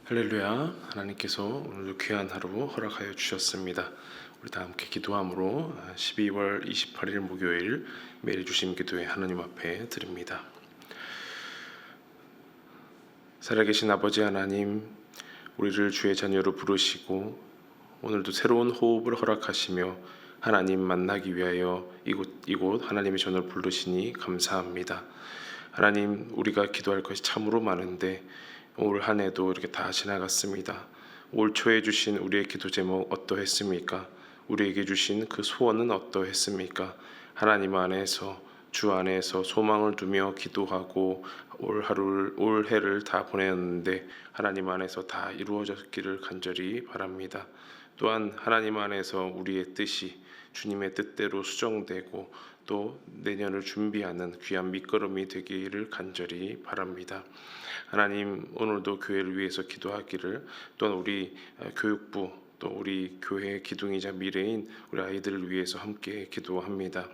할렐루야. 하나님께서 오늘도 귀한 하루 허락하여 주셨습니다. 우리 다 함께 기도함으로 12월 28일 목요일 매일 주심 기도회 하나님 앞에 드립니다. 살아계신 아버지 하나님, 우리를 주의 자녀로 부르시고 오늘도 새로운 호흡을 허락하시며 하나님 만나기 위하여 이곳 하나님의 전을 부르시니 감사합니다. 하나님, 우리가 기도할 것이 참으로 많은데 올 한 해도 이렇게 다 지나갔습니다. 올 초에 주신 우리의 기도 제목 어떠했습니까? 우리에게 주신 그 소원은 어떠했습니까? 하나님 안에서, 주 안에서 소망을 두며 기도하고 올 해를 다 보냈는데 하나님 안에서 다 이루어졌기를 간절히 바랍니다. 또한 하나님 안에서 우리의 뜻이 주님의 뜻대로 수정되고 또 내년을 준비하는 귀한 밑거름이 되기를 간절히 바랍니다. 하나님, 오늘도 교회를 위해서 기도하기를, 또한 우리 교육부, 또 우리 교회의 기둥이자 미래인 우리 아이들을 위해서 함께 기도합니다.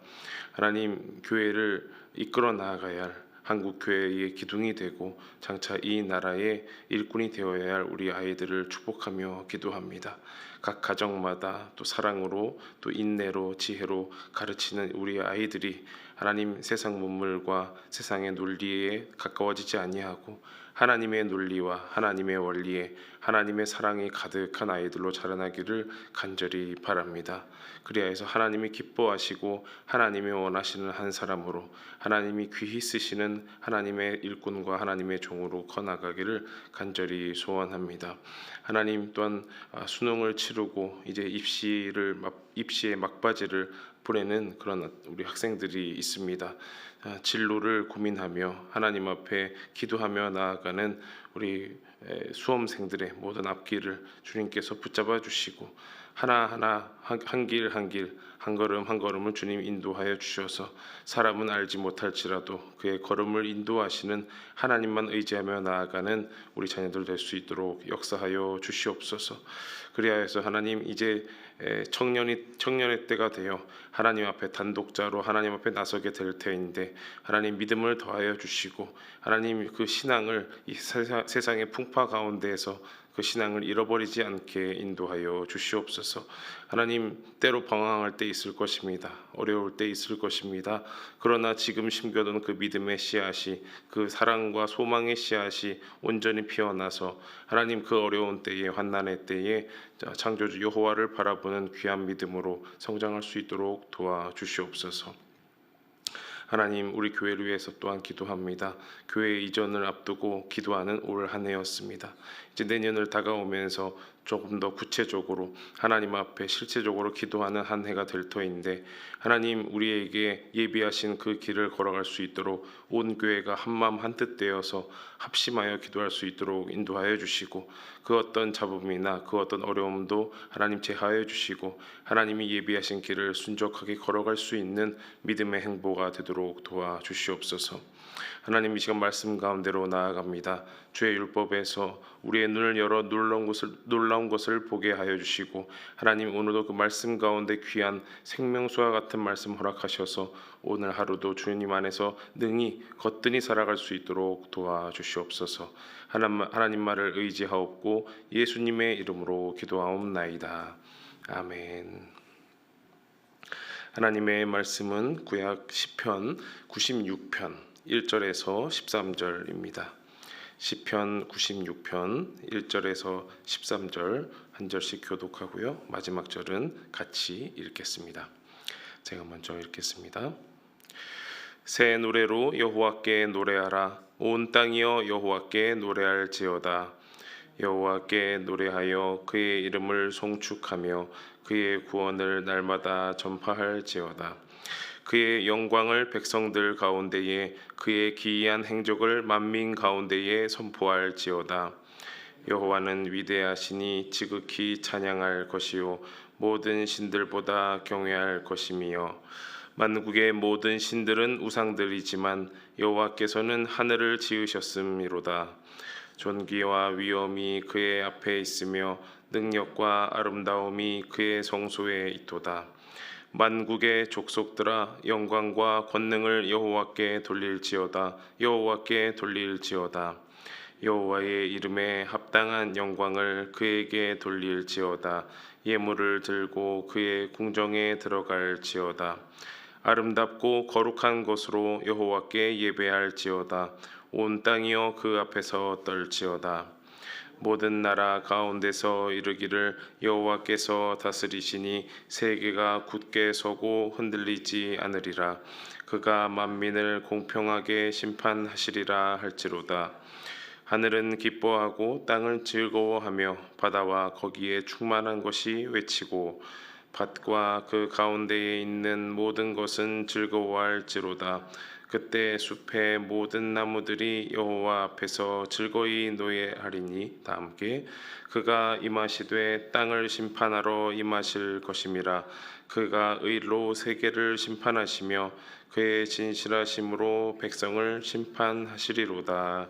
하나님, 교회를 이끌어 나아가야 할 한국 교회의 기둥이 되고 장차 이 나라의 일꾼이 되어야 할 우리 아이들을 축복하며 기도합니다. 각 가정마다 또 사랑으로 또 인내로 지혜로 가르치는 우리 아이들이 하나님 세상 문물과 세상의 논리에 가까워지지 아니하고 하나님의 논리와 하나님의 원리에 하나님의 사랑이 가득한 아이들로 자라나기를 간절히 바랍니다. 그리하여서 하나님이 기뻐하시고 하나님이 원하시는 한 사람으로 하나님이 귀히 쓰시는 하나님의 일꾼과 하나님의 종으로 커나가기를 간절히 소원합니다. 하나님, 또한 수능을 치르고 이제 입시의 막바지를 보내는 그런 우리 학생들이 있습니다. 진로를 고민하며 하나님 앞에 기도하며 나아가는 우리 수험생들의 모든 앞길을 주님께서 붙잡아 주시고 하나하나 한 길 한 걸음 한 걸음을 주님 인도하여 주셔서 사람은 알지 못할지라도 그의 걸음을 인도하시는 하나님만 의지하며 나아가는 우리 자녀들 될 수 있도록 역사하여 주시옵소서. 그리하여서 하나님, 이제 청년의 때가 되어 하나님 앞에 단독자로 하나님 앞에 나서게 될 때인데 하나님 믿음을 더하여 주시고 하나님 그 신앙을 이 세상의 풍파 가운데에서 그 신앙을 잃어버리지 않게 인도하여 주시옵소서. 하나님, 때로 방황할 때 있을 것입니다. 어려울 때 있을 것입니다. 그러나 지금 심겨둔 그 믿음의 씨앗이, 그 사랑과 소망의 씨앗이 온전히 피어나서 하나님 그 어려운 때에, 환난의 때에 창조주 여호와를 바라보는 귀한 믿음으로 성장할 수 있도록 도와주시옵소서. 하나님, 우리 교회를 위해서 또한 기도합니다. 교회 이전을 앞두고 기도하는 올 한 해였습니다. 이제 내년을 다가오면서 조금 더 구체적으로 하나님 앞에 실제적으로 기도하는 한 해가 될 터인데 하나님, 우리에게 예비하신 그 길을 걸어갈 수 있도록 온 교회가 한마음 한뜻 되어서 합심하여 기도할 수 있도록 인도하여 주시고 그 어떤 잡음이나 그 어떤 어려움도 하나님 제하여 주시고 하나님이 예비하신 길을 순적하게 걸어갈 수 있는 믿음의 행보가 되도록 도와주시옵소서. 하나님, 이 시간 말씀 가운데로 나아갑니다. 주의 율법에서 우리의 눈을 열어 놀라운 것을 보게 하여 주시고 하나님, 오늘도 그 말씀 가운데 귀한 생명수와 같은 말씀 허락하셔서 오늘 하루도 주님 안에서 능히 거뜬히 살아갈 수 있도록 도와주시옵소서. 하나님 말을 의지하옵고 예수님의 이름으로 기도하옵나이다. 아멘. 하나님의 말씀은 구약 시편 96편 1절에서 13절입니다. 시편 96편 1절에서 13절 한 절씩 교독하고요. 마지막 절은 같이 읽겠습니다. 제가 먼저 읽겠습니다. 새 노래로 여호와께 노래하라. 온 땅이여 여호와께 노래할지어다. 여호와께 노래하여 그의 이름을 송축하며 그의 구원을 날마다 전파할지어다. 그의 영광을 백성들 가운데에 그의 기이한 행적을 만민 가운데에 선포할지어다. 여호와는 위대하시니 지극히 찬양할 것이요 모든 신들보다 경외할 것이며 만국의 모든 신들은 우상들이지만 여호와께서는 하늘을 지으셨음이로다. 존귀와 위엄이 그의 앞에 있으며 능력과 아름다움이 그의 성소에 있도다. 만국의 족속들아 영광과 권능을 여호와께 돌릴지어다. 여호와께 돌릴지어다. 여호와의 이름에 합당한 영광을 그에게 돌릴지어다. 예물을 들고 그의 궁정에 들어갈지어다. 아름답고 거룩한 것으로 여호와께 예배할지어다. 온 땅이여 그 앞에서 떨지어다. 모든 나라 가운데서 이르기를 여호와께서 다스리시니 세계가 굳게 서고 흔들리지 않으리라. 그가 만민을 공평하게 심판하시리라 할지로다. 하늘은 기뻐하고 땅은 즐거워하며 바다와 거기에 충만한 것이 외치고 밭과 그 가운데에 있는 모든 것은 즐거워할지로다. 그때 숲의 모든 나무들이 여호와 앞에서 즐거이 노예하리니. 다 함께 그가 임하시되 땅을 심판하러 임하실 것임이라. 그가 의로 세계를 심판하시며 그의 진실하심으로 백성을 심판하시리로다.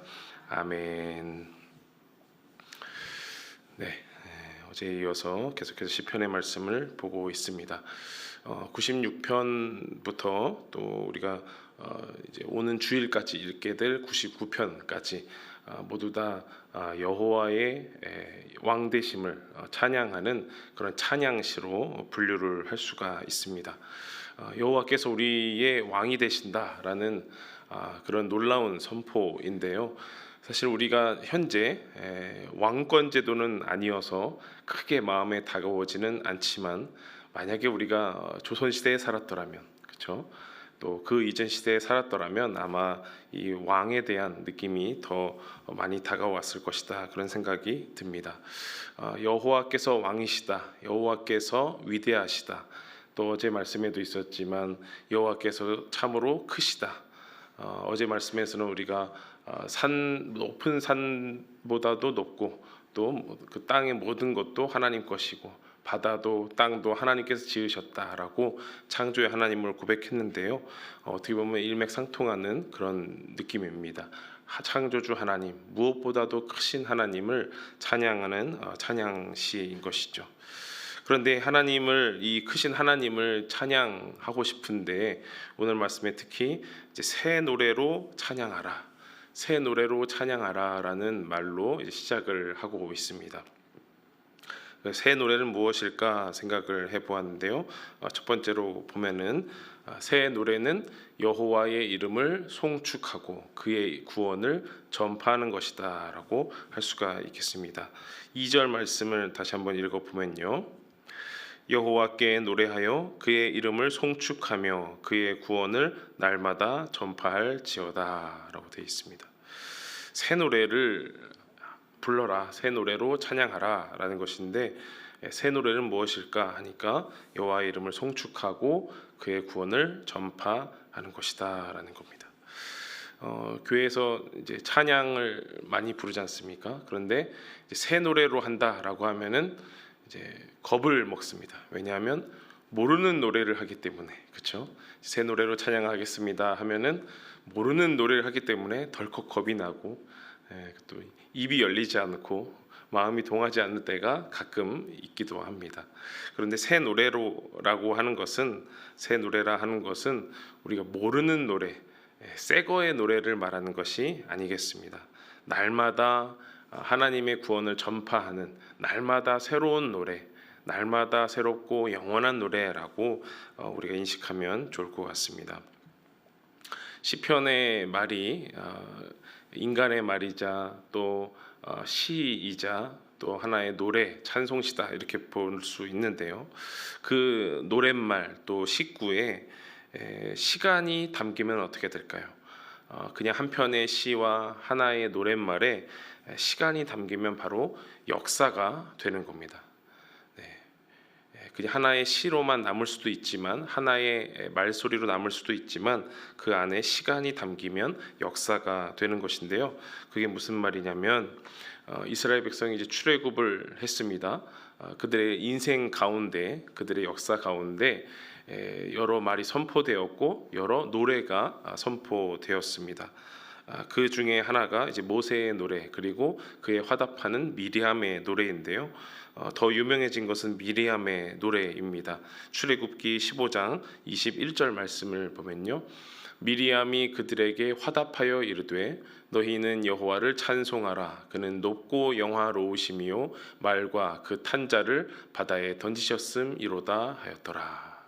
아멘. 네, 어제에 이어서 계속해서 시편의 말씀을 보고 있습니다. 96편부터 또 우리가 이제 오는 주일까지 읽게 될 99편까지 모두 다 여호와의 왕되심을 찬양하는 그런 찬양시로 분류를 할 수가 있습니다. 여호와께서 우리의 왕이 되신다라는 그런 놀라운 선포인데요. 사실 우리가 현재 왕권 제도는 아니어서 크게 마음에 다가오지는 않지만, 만약에 우리가 조선 시대에 살았더라면, 그렇죠? 또 그 이전 시대에 살았더라면 아마 이 왕에 대한 느낌이 더 많이 다가왔을 것이다, 그런 생각이 듭니다. 여호와께서 왕이시다, 여호와께서 위대하시다, 또 어제 말씀에도 있었지만 여호와께서 참으로 크시다. 어제 말씀에서는 우리가 높은 산보다도 높고 또 그 땅의 모든 것도 하나님 것이고 바다도 땅도 하나님께서 지으셨다라고 창조의 하나님을 고백했는데요. 어떻게 보면 일맥상통하는 그런 느낌입니다. 창조주 하나님, 무엇보다도 크신 하나님을 찬양하는 찬양시인 것이죠. 그런데 이 크신 하나님을 찬양하고 싶은데, 오늘 말씀에 특히 이제 새 노래로 찬양하라, 새 노래로 찬양하라라는 말로 시작을 하고 있습니다. 새 노래는 무엇일까 생각을 해보았는데요. 첫 번째로 보면은 새 노래는 여호와의 이름을 송축하고 그의 구원을 전파하는 것이다라고 할 수가 있겠습니다. 2절 말씀을 다시 한번 읽어보면요. 여호와께 노래하여 그의 이름을 송축하며 그의 구원을 날마다 전파할지어다 라고 되어 있습니다. 새 노래를 불러라, 새 노래로 찬양하라 라는 것인데, 새 노래는 무엇일까 하니까 여호와의 이름을 송축하고 그의 구원을 전파하는 것이다 라는 겁니다. 교회에서 이제 찬양을 많이 부르지 않습니까? 그런데 이제 새 노래로 한다라고 하면은 이제 겁을 먹습니다. 왜냐하면 모르는 노래를 하기 때문에, 그렇죠? 새 노래로 찬양하겠습니다 하면은 모르는 노래를 하기 때문에 덜컥 겁이 나고, 또 입이 열리지 않고 마음이 동하지 않는 때가 가끔 있기도 합니다. 그런데 새 노래라고 하는 것은, 새 노래라 하는 것은 우리가 모르는 노래, 새 거의 노래를 말하는 것이 아니겠습니다. 날마다 하나님의 구원을 전파하는, 날마다 새로운 노래, 날마다 새롭고 영원한 노래라고 우리가 인식하면 좋을 것 같습니다. 시편의 말이 인간의 말이자 또 시이자 또 하나의 노래, 찬송시다, 이렇게 볼 수 있는데요. 그 노랫말 또 시구에 시간이 담기면 어떻게 될까요? 그냥 한 편의 시와 하나의 노랫말에 시간이 담기면 바로 역사가 되는 겁니다. 그냥 하나의 시로만 남을 수도 있지만, 하나의 말소리로 남을 수도 있지만, 그 안에 시간이 담기면 역사가 되는 것인데요. 그게 무슨 말이냐면, 이스라엘 백성이 이제 출애굽을 했습니다. 그들의 인생 가운데, 그들의 역사 가운데 여러 말이 선포되었고 여러 노래가 선포되었습니다. 그 중에 하나가 이제 모세의 노래, 그리고 그에 화답하는 미리암의 노래인데요. 더 유명해진 것은 미리암의 노래입니다. 출애굽기 15장 21절 말씀을 보면요, 미리암이 그들에게 화답하여 이르되 너희는 여호와를 찬송하라. 그는 높고 영화로우시미요 말과 그 탄 자를 바다에 던지셨음이로다 하였더라.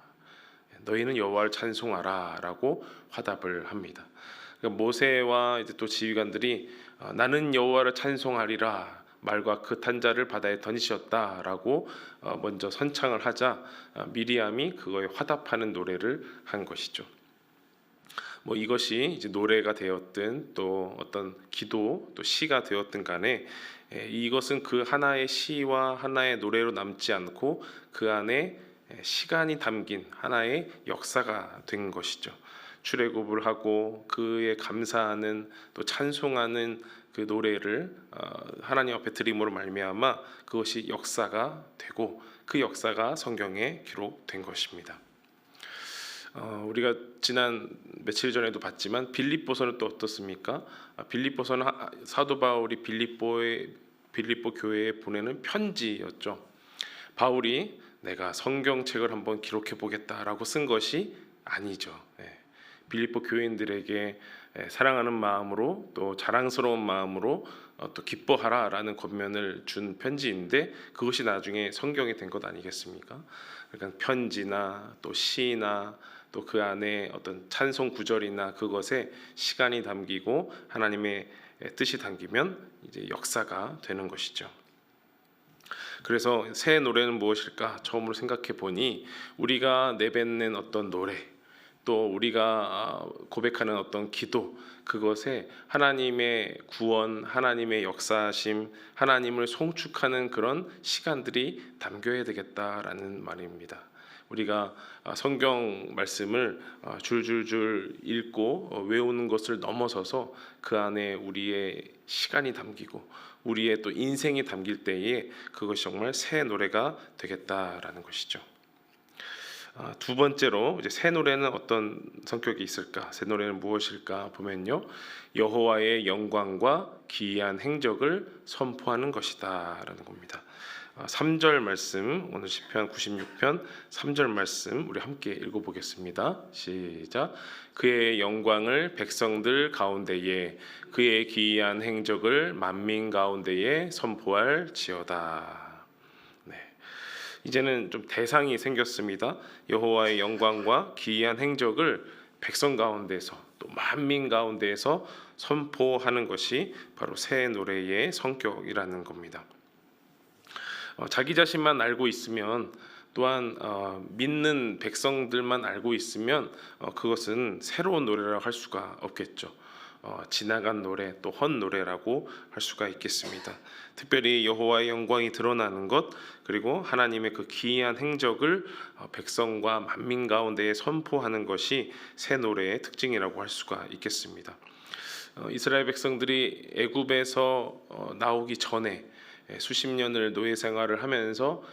너희는 여호와를 찬송하라라고 화답을 합니다. 그러니까 모세와 이제 또 지휘관들이 나는 여호와를 찬송하리라 말과 그 탄 자를 바다에 던지셨다라고 먼저 선창을 하자 미리암이 그거에 화답하는 노래를 한 것이죠. 뭐 이것이 이제 노래가 되었든 또 어떤 기도 또 시가 되었든 간에 이것은 그 하나의 시와 하나의 노래로 남지 않고 그 안에 시간이 담긴 하나의 역사가 된 것이죠. 출애굽을 하고 그에 감사하는 또 찬송하는 그 노래를 하나님 앞에 드림으로 말미암아 그것이 역사가 되고 그 역사가 성경에 기록된 것입니다. 우리가 지난 며칠 전에도 봤지만 빌립보서는 또 어떻습니까? 빌립보서는 사도 바울이 빌립보 교회에 보내는 편지였죠. 바울이 내가 성경책을 한번 기록해 보겠다라고 쓴 것이 아니죠. 빌립보 교인들에게 사랑하는 마음으로 또 자랑스러운 마음으로 또 기뻐하라라는 권면을 준 편지인데 그것이 나중에 성경이 된 것 아니겠습니까? 그러니까 편지나 또 시나 또 그 안에 어떤 찬송 구절이나 그것에 시간이 담기고 하나님의 뜻이 담기면 이제 역사가 되는 것이죠. 그래서 새 노래는 무엇일까 처음으로 생각해 보니 우리가 내뱉는 어떤 노래 또 우리가 고백하는 어떤 기도 그것에 하나님의 구원, 하나님의 역사하심, 하나님을 송축하는 그런 시간들이 담겨야 되겠다라는 말입니다. 우리가 성경 말씀을 줄줄줄 읽고 외우는 것을 넘어서서 그 안에 우리의 시간이 담기고 우리의 또 인생이 담길 때에 그것이 정말 새 노래가 되겠다라는 것이죠. 두 번째로 이제 새 노래는 어떤 성격이 있을까? 새 노래는 무엇일까 보면요, 여호와의 영광과 기이한 행적을 선포하는 것이다라는 겁니다. 3절 말씀, 오늘 시편 96편 3절 말씀 우리 함께 읽어보겠습니다. 시작. 그의 영광을 백성들 가운데에 그의 기이한 행적을 만민 가운데에 선포할지어다. 이제는 좀 대상이 생겼습니다. 여호와의 영광과 기이한 행적을 백성 가운데서 또 만민 가운데에서 선포하는 것이 바로 새 노래의 성격이라는 겁니다. 자기 자신만 알고 있으면 또한 믿는 백성들만 알고 있으면 그것은 새로운 노래라고 할 수가 없겠죠. 지나간 노래 또 헛노래라고 할 수가 있겠습니다. 특별히 여호와의 영광이 드러나는 것 그리고 하나님의 그 기이한 행적을 백성과 만민 가운데에 선포하는 것이 새 노래의 특징이라고 할 수가 있겠습니다. 이스라엘 백성들이 애굽에서 나오기 전에 수십 년을 노예 생활을 하면서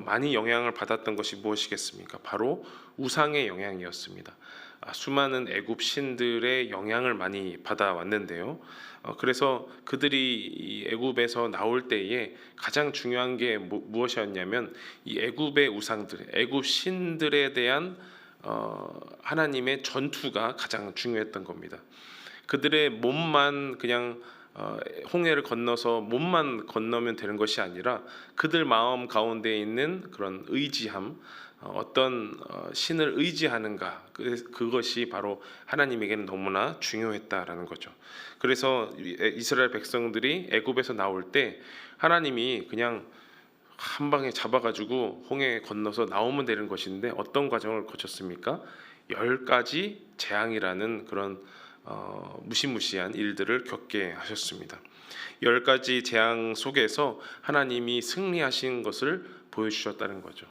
많이 영향을 받았던 것이 무엇이겠습니까? 바로 우상의 영향이었습니다. 수많은 애굽 신들의 영향을 많이 받아왔는데요. 그래서 그들이 애굽에서 나올 때에 가장 중요한 게 무엇이었냐면 이 애굽의 우상들, 애굽 신들에 대한 하나님의 전투가 가장 중요했던 겁니다. 그들의 몸만 그냥 홍해를 건너서 몸만 건너면 되는 것이 아니라 그들 마음 가운데 있는 그런 의지함, 어떤 신을 의지하는가 그것이 바로 하나님에게는 너무나 중요했다라는 거죠. 그래서 이스라엘 백성들이 애굽에서 나올 때 하나님이 그냥 한 방에 잡아가지고 홍해 건너서 나오면 되는 것인데 어떤 과정을 거쳤습니까? 10가지 재앙이라는 그런 무시무시한 일들을 겪게 하셨습니다. 10가지 재앙 속에서 하나님이 승리하신 것을 보여주셨다는 거죠.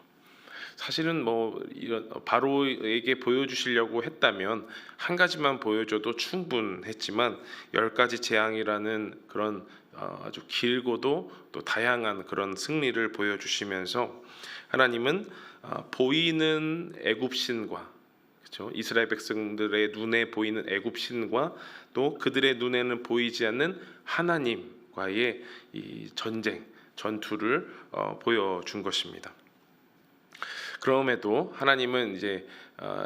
사실은 뭐 이런 바로에게 보여주시려고 했다면 한 가지만 보여줘도 충분했지만 10가지 재앙이라는 그런 아주 길고도 또 다양한 그런 승리를 보여주시면서 하나님은 보이는 애굽 신과 이스라엘 백성들의 눈에 보이는 애굽 신과 또 그들의 눈에는 보이지 않는 하나님과의 이 전쟁, 전투를 보여준 것입니다. 그럼에도 하나님은 이제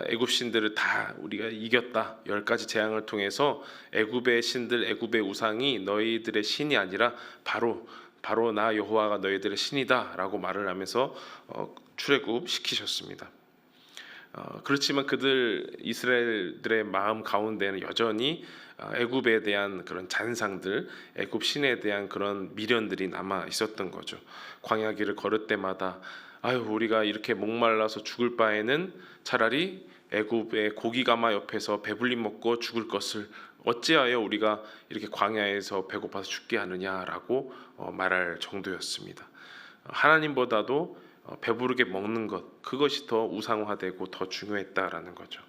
애굽 신들을 다 우리가 이겼다. 10가지 재앙을 통해서 애굽의 신들, 애굽의 우상이 너희들의 신이 아니라 바로 나 여호와가 너희들의 신이다라고 말을 하면서 출애굽 시키셨습니다. 그렇지만 이스라엘들의 마음 가운데는 여전히 애굽에 대한 그런 잔상들, 애굽 신에 대한 그런 미련들이 남아 있었던 거죠. 광야길을 걸을 때마다 우리가 이렇게 목말라서 죽을 바에는 차라리 애굽의 고기가마 옆에서 배불리 먹고 죽을 것을 어찌하여 우리가 이렇게 광야에서 배고파서 죽게 하느냐라고 말할 정도였습니다. 하나님보다도 배부르게 먹는 것, 그것이 더 우상화되고 더 중요했다라는 거죠.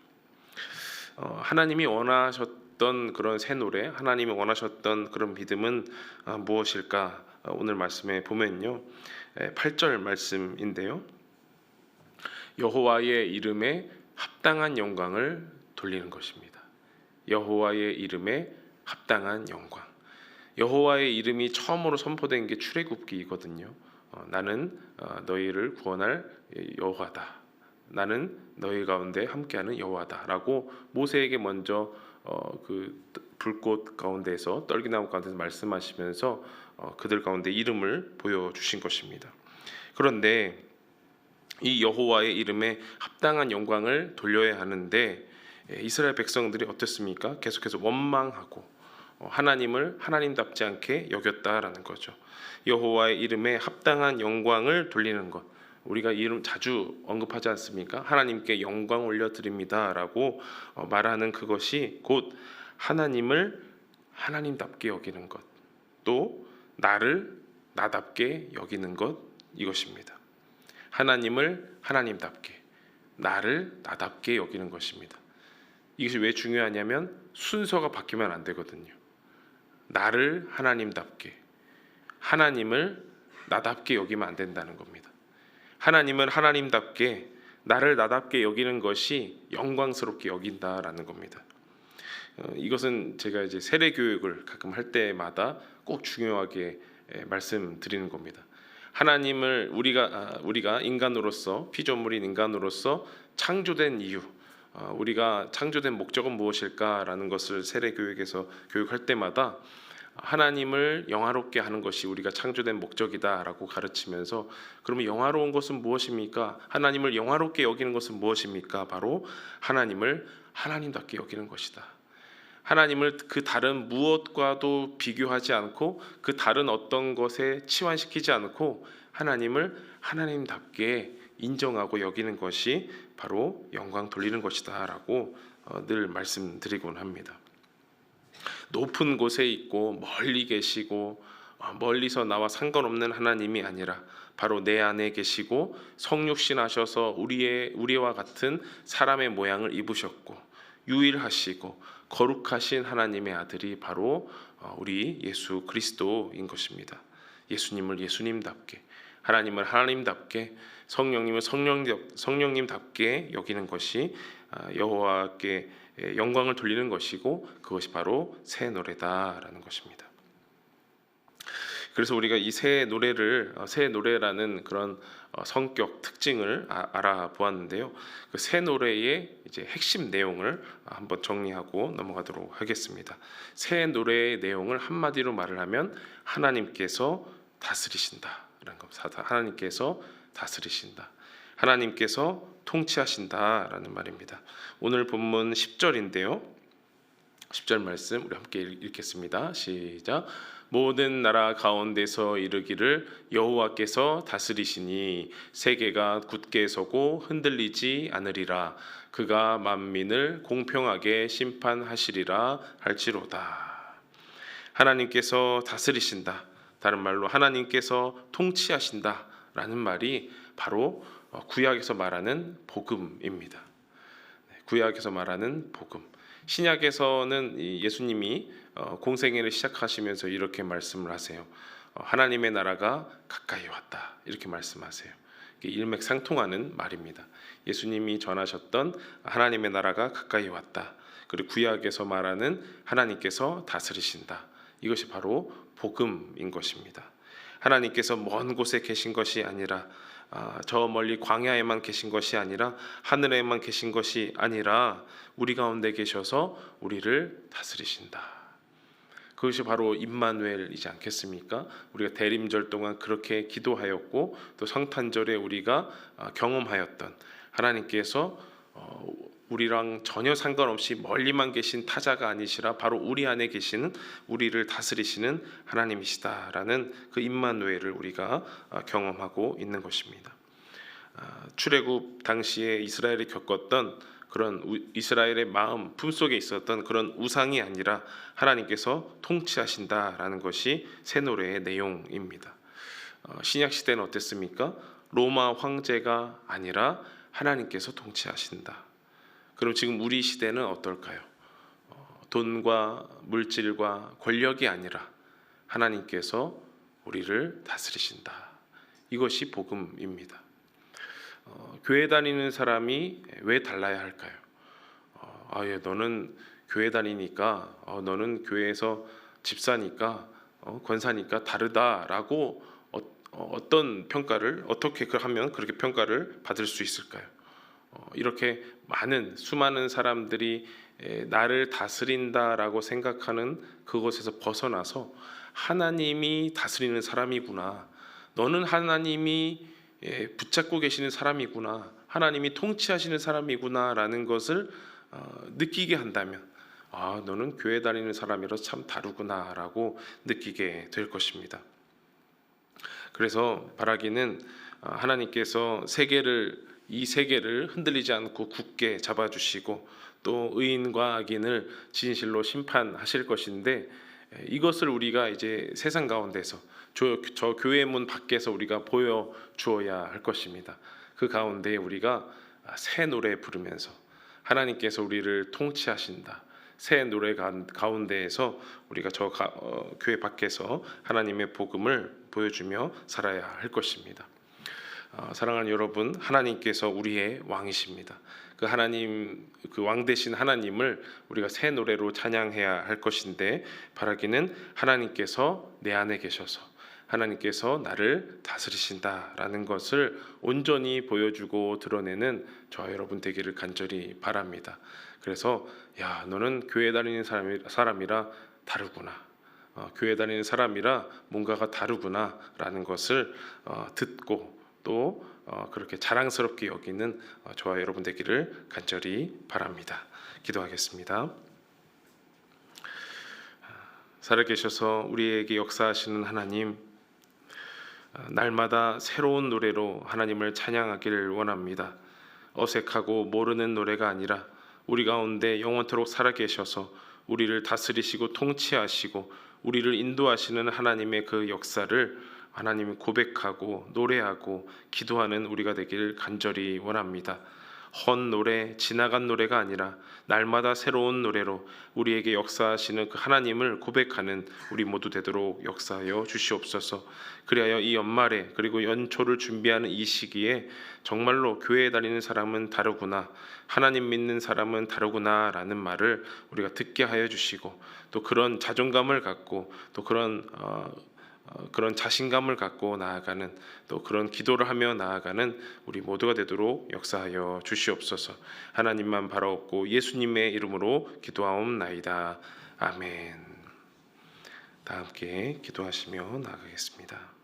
하나님이 원하셨던 그런 새 노래, 하나님이 원하셨던 그런 믿음은 무엇일까? 오늘 말씀에 보면요, 8절 말씀인데요, 여호와의 이름에 합당한 영광을 돌리는 것입니다. 여호와의 이름에 합당한 영광. 여호와의 이름이 처음으로 선포된 게 출애굽기이거든요. 나는 너희를 구원할 여호와다. 나는 너희 가운데 함께하는 여호와다라고 모세에게 먼저 그 불꽃 가운데서 떨기나무 가운데서 말씀하시면서 그들 가운데 이름을 보여주신 것입니다. 그런데 이 여호와의 이름에 합당한 영광을 돌려야 하는데 이스라엘 백성들이 어땠습니까? 계속해서 원망하고 하나님을 하나님답지 않게 여겼다라는 거죠. 여호와의 이름에 합당한 영광을 돌리는 것, 우리가 이름 자주 언급하지 않습니까? 하나님께 영광 올려드립니다라고 말하는 그것이 곧 하나님을 하나님답게 여기는 것, 또 나를 나답게 여기는 것, 이것입니다. 하나님을 하나님답게, 나를 나답게 여기는 것입니다. 이것이 왜 중요하냐면 순서가 바뀌면 안 되거든요. 나를 하나님답게, 하나님을 나답게 여기면 안 된다는 겁니다. 하나님을 하나님답게, 나를 나답게 여기는 것이 영광스럽게 여긴다라는 겁니다. 이것은 제가 이제 세례 교육을 가끔 할 때마다 꼭 중요하게 말씀드리는 겁니다. 하나님을 우리가 인간으로서, 피조물인 인간으로서 창조된 이유, 우리가 창조된 목적은 무엇일까라는 것을 세례 교육에서 교육할 때마다 하나님을 영화롭게 하는 것이 우리가 창조된 목적이다라고 가르치면서, 그러면 영화로운 것은 무엇입니까? 하나님을 영화롭게 여기는 것은 무엇입니까? 바로 하나님을 하나님답게 여기는 것이다. 하나님을 그 다른 무엇과도 비교하지 않고 그 다른 어떤 것에 치환시키지 않고 하나님을 하나님답게 인정하고 여기는 것이 바로 영광 돌리는 것이다라고 늘 말씀드리곤 합니다. 높은 곳에 있고 멀리 계시고 멀리서 나와 상관없는 하나님이 아니라 바로 내 안에 계시고 성육신 하셔서 우리와 같은 사람의 모양을 입으셨고 유일하시고 거룩하신 하나님의 아들이 바로 우리 예수 그리스도인 것입니다. 예수님을 예수님답게, 하나님을 하나님답게, 성령님을 성령님답게 여기는 것이 여호와께 영광을 돌리는 것이고, 그것이 바로 새 노래다라는 것입니다. 그래서 우리가 이 새 노래라는 그런 성격 특징을 알아보았는데요. 그 새 노래의 이제 핵심 내용을 한번 정리하고 넘어가도록 하겠습니다. 새 노래의 내용을 한마디로 말을 하면 하나님께서 다스리신다라는 겁니다. 하나님께서 다스리신다. 하나님께서 통치하신다라는 말입니다. 오늘 본문 10절인데요. 10절 말씀 우리 함께 읽겠습니다. 시작. 모든 나라 가운데서 이르기를 여호와께서 다스리시니 세계가 굳게 서고 흔들리지 않으리라. 그가 만민을 공평하게 심판하시리라 할지로다. 하나님께서 다스리신다. 다른 말로 하나님께서 통치하신다라는 말이 바로 구약에서 말하는 복음입니다. 구약에서 말하는 복음. 신약에서는 예수님이 공생애를 시작하시면서 이렇게 말씀을 하세요. 하나님의 나라가 가까이 왔다, 이렇게 말씀하세요. 일맥상통하는 말입니다. 예수님이 전하셨던 하나님의 나라가 가까이 왔다, 그리고 구약에서 말하는 하나님께서 다스리신다, 이것이 바로 복음인 것입니다. 하나님께서 먼 곳에 계신 것이 아니라 저 멀리 광야에만 계신 것이 아니라 하늘에만 계신 것이 아니라 우리 가운데 계셔서 우리를 다스리신다. 그것이 바로 임마누엘이지 않겠습니까? 우리가 대림절 동안 그렇게 기도하였고 또 성탄절에 우리가 경험하였던 하나님께서 우리랑 전혀 상관없이 멀리만 계신 타자가 아니시라 바로 우리 안에 계시는 우리를 다스리시는 하나님이시다라는 그 임마누엘을 우리가 경험하고 있는 것입니다. 출애굽 당시에 이스라엘이 겪었던 그런 이스라엘의 마음 품속에 있었던 그런 우상이 아니라 하나님께서 통치하신다라는 것이 새 노래의 내용입니다. 신약 시대는 어땠습니까? 로마 황제가 아니라 하나님께서 통치하신다. 그럼 지금 우리 시대는 어떨까요? 돈과 물질과 권력이 아니라 하나님께서 우리를 다스리신다. 이것이 복음입니다. 교회 다니는 사람이 왜 달라야 할까요? 너는 교회 다니니까, 너는 교회에서 집사니까, 권사니까 다르다라고 어떤 평가를 어떻게 하면 그렇게 평가를 받을 수 있을까요? 이렇게 수많은 사람들이 나를 다스린다라고 생각하는 그것에서 벗어나서 하나님이 다스리는 사람이구나. 너는 하나님이 붙잡고 계시는 사람이구나. 하나님이 통치하시는 사람이구나라는 것을 느끼게 한다면 너는 교회 다니는 사람이라서 참 다르구나라고 느끼게 될 것입니다. 그래서 바라기는 하나님께서 이 세계를 흔들리지 않고 굳게 잡아주시고 또 의인과 악인을 진실로 심판하실 것인데 이것을 우리가 이제 세상 가운데서 저 교회 문 밖에서 우리가 보여 주어야 할 것입니다. 그 가운데 우리가 새 노래 부르면서 하나님께서 우리를 통치하신다. 새 노래 가운데에서 우리가 교회 밖에서 하나님의 복음을 보여주며 살아야 할 것입니다. 사랑하는 여러분, 하나님께서 우리의 왕이십니다. 그 왕 되신 하나님을 우리가 새 노래로 찬양해야 할 것인데 바라기는 하나님께서 내 안에 계셔서 하나님께서 나를 다스리신다라는 것을 온전히 보여주고 드러내는 저와 여러분 되기를 간절히 바랍니다. 그래서 너는 교회 다니는 사람이라 다르구나. 교회 다니는 사람이라 뭔가가 다르구나라는 것을 듣고 또 그렇게 자랑스럽게 여기는 저와 여러분 되기를 간절히 바랍니다. 기도하겠습니다. 살아계셔서 우리에게 역사하시는 하나님, 날마다 새로운 노래로 하나님을 찬양하기를 원합니다. 어색하고 모르는 노래가 아니라 우리 가운데 영원토록 살아계셔서 우리를 다스리시고 통치하시고 우리를 인도하시는 하나님의 그 역사를 하나님을 고백하고 노래하고 기도하는 우리가 되길 간절히 원합니다. 헌 노래, 지나간 노래가 아니라 날마다 새로운 노래로 우리에게 역사하시는 그 하나님을 고백하는 우리 모두 되도록 역사하여 주시옵소서. 그리하여 이 연말에 그리고 연초를 준비하는 이 시기에 정말로 교회에 다니는 사람은 다르구나, 하나님 믿는 사람은 다르구나 라는 말을 우리가 듣게 하여 주시고 또 그런 자존감을 갖고 또 그런 자신감을 갖고 나아가는 또 그런 기도를 하며 나아가는 우리 모두가 되도록 역사하여 주시옵소서. 하나님만 바라옵고 예수님의 이름으로 기도하옵나이다. 아멘. 다 함께 기도하시며 나아가겠습니다.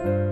아멘.